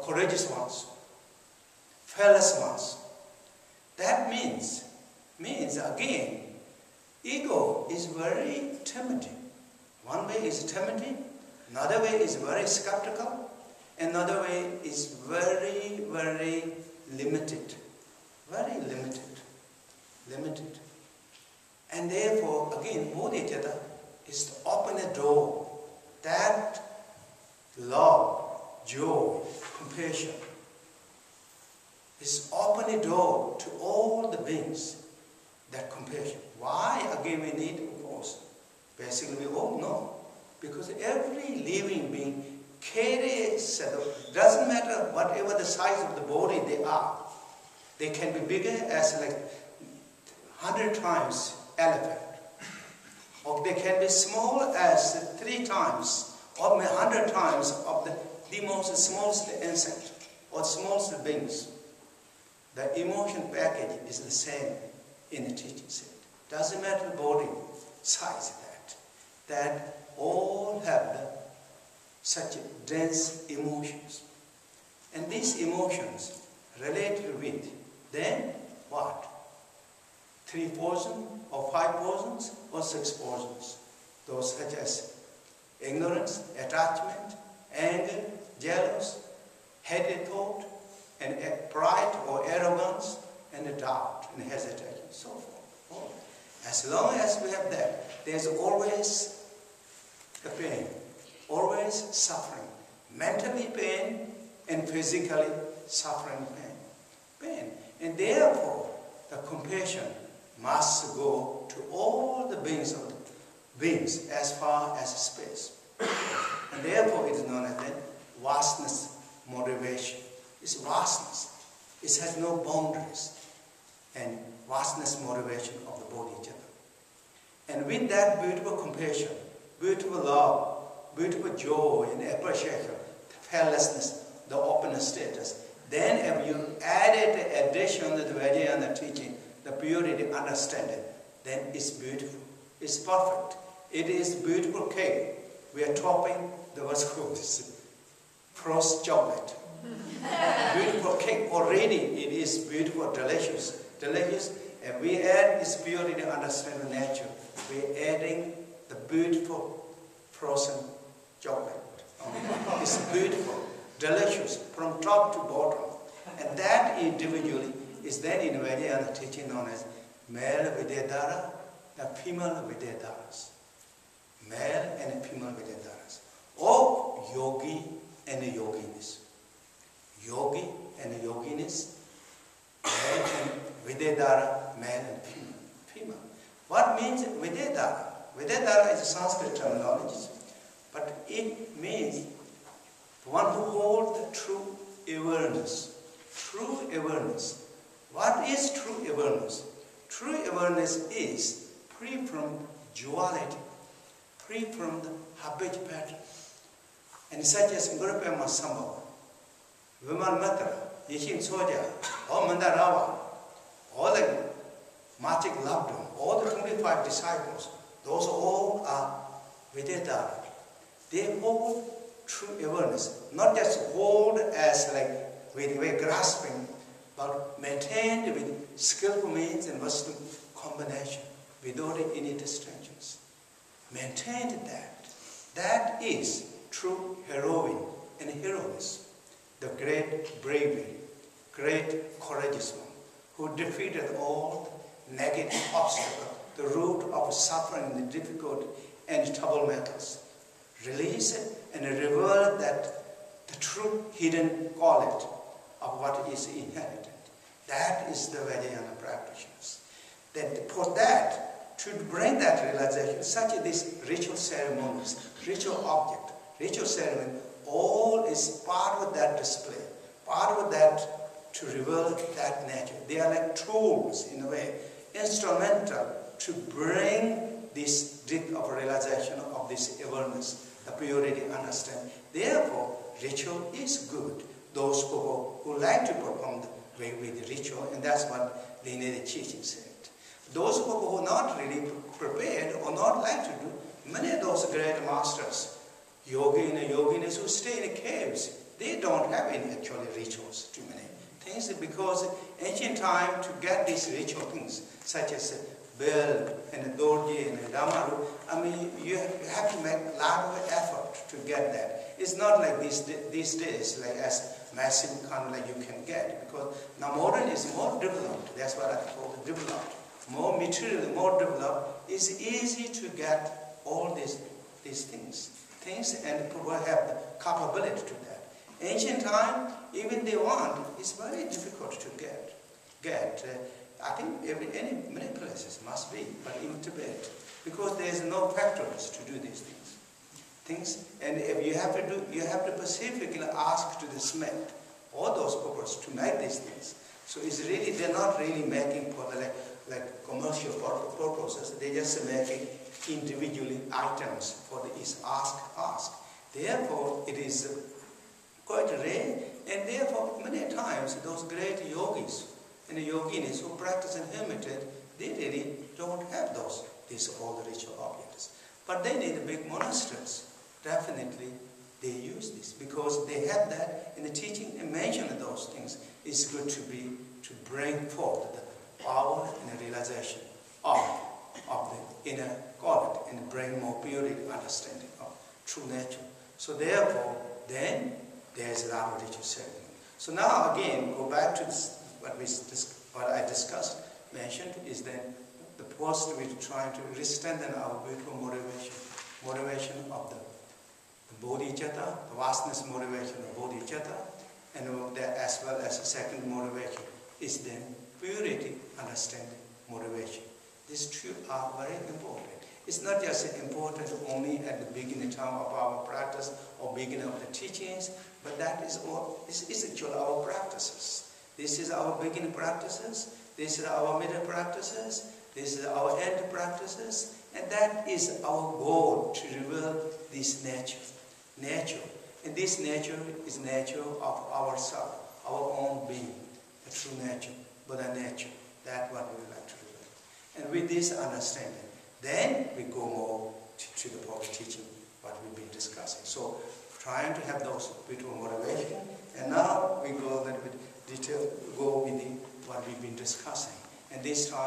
courageous ones, fearless ones. That means again, ego is very timid. One way is timid, another way is very skeptical, another way is very, very limited. Very limited. And therefore, again, Bodhichitta is to open a door that love, joy, compassion is open a door to all the beings, that compassion. Why? Again, we need, of course, basically we all know, because every living being carries, doesn't matter whatever the size of the body they are. They can be bigger as like 100 times elephant, or they can be small as 3 times or 100 times of the most smallest insect or smallest beings. The emotion package is the same in the teaching set. Doesn't matter the body size that all have such dense emotions. And these emotions related with then what? 3 portions or 5 portions or 6 portions. Those such as ignorance, attachment, anger, jealous, hated thought, and pride or arrogance, and doubt and hesitation, so forth. As long as we have that, there's always the pain, always suffering, mentally pain and physically suffering pain. And therefore, the compassion must go to all the beings as far as space. And therefore, it is known as the vastness motivation. It's vastness. It has no boundaries. And vastness motivation of the Bodhichitta. And with that beautiful compassion, beautiful love, beautiful joy and appreciation, the fearlessness, the openness status, then if you added the addition to the Vajrayana teaching, the purity understanding, then it's beautiful. It's perfect. It is beautiful cake. We are topping the what's called frost chocolate. Beautiful cake already. It is beautiful, delicious. And we add this purity understanding nature. We're adding the beautiful frozen chocolate. It's beautiful, delicious, from top to bottom. And that individually is then in Vajrayana teaching known as male Vidyadhara, the female Vidyadharas. Male and female Vidyadharas. Or yogi and yoginis. Yogi and yoginis, male and Vidyadhara, male and female. What means Vidyadhara? Vidyadhara is a Sanskrit terminology, but it means the one who holds the true awareness. True awareness. What is true awareness? True awareness is free from duality, free from the habit pattern. And such as Guru Padma Samye, Vimal Matra, Yishin Soja, or Mandarava, all the magic loved one, all the 25 disciples, those all are Vidyadhara. They hold true awareness, not just hold as like with grasping, but maintained with skillful means and wisdom combination, without any distractions. Maintained that. That is true heroine and heroism, the great bravery, great courageous one, who defeated all negative obstacles, the root of suffering, the difficulty and troublemakers. Release it and reveal that the true hidden quality of what is inherited. That is the Vajrayana practitioners. That for that, to bring that realization, such as these ritual ceremonies, ritual object, ritual ceremony, all is part of that display, part of that to reveal that nature. They are like tools in a way, instrumental to bring this depth of realization of this awareness, the purity understanding. Therefore, ritual is good. Those people who like to perform the ritual, and that's what linear teaching said. Those people who are not really prepared or not like to do, many of those great masters, yogi and yoginis who stay in caves, they don't have any actually rituals, too many things, because ancient time to get these ritual things, such as bell and dorje and damaru, I mean, you have to make a lot of effort to get that. It's not like these days, like as massive kind of like you can get, because now modern is more developed. That's what I call it, developed. More material, more developed. It's easy to get all these things, and people have the capability to that. Ancient time, even they want, it's very difficult to get. I think many places must be, but in Tibet, because there is no factories to do these things. And if you have to specifically ask to the smith, all those purposes to make these things. So it's really, they're not really making for the like commercial purposes. They just making individually items for the ask. Therefore, it is quite rare, and therefore many times those great yogis and the yoginis who practice in hermitage, they really don't have all the ritual objects. But they need big monasteries. Definitely they use this because they have that in the teaching and mention of those things. It's good to bring forth the power and the realization of the inner quality and bring more purity, understanding of true nature. So therefore, then there's a lot of ritual ceremony. So now again, go back to this, what I mentioned is then the first we're trying to strengthen our beautiful motivation of the Bodhichitta, the vastness motivation of Bodhichitta, and as well as the second motivation is then purity, understanding, motivation. These two are very important. It's not just important only at the beginning time of our practice or beginning of the teachings, but that is all. This is actually our practices. This is our beginning practices. This is our middle practices. This is our end practices, and that is our goal to reveal this nature. And this nature is nature of ourself, our own being, the true nature, Buddha nature. That's what we would like to reveal. And with this understanding, then we go more to the proper teaching, what we've been discussing. So, trying to have those beautiful motivation, and now we go a little bit detail, go with what we've been discussing. And this time,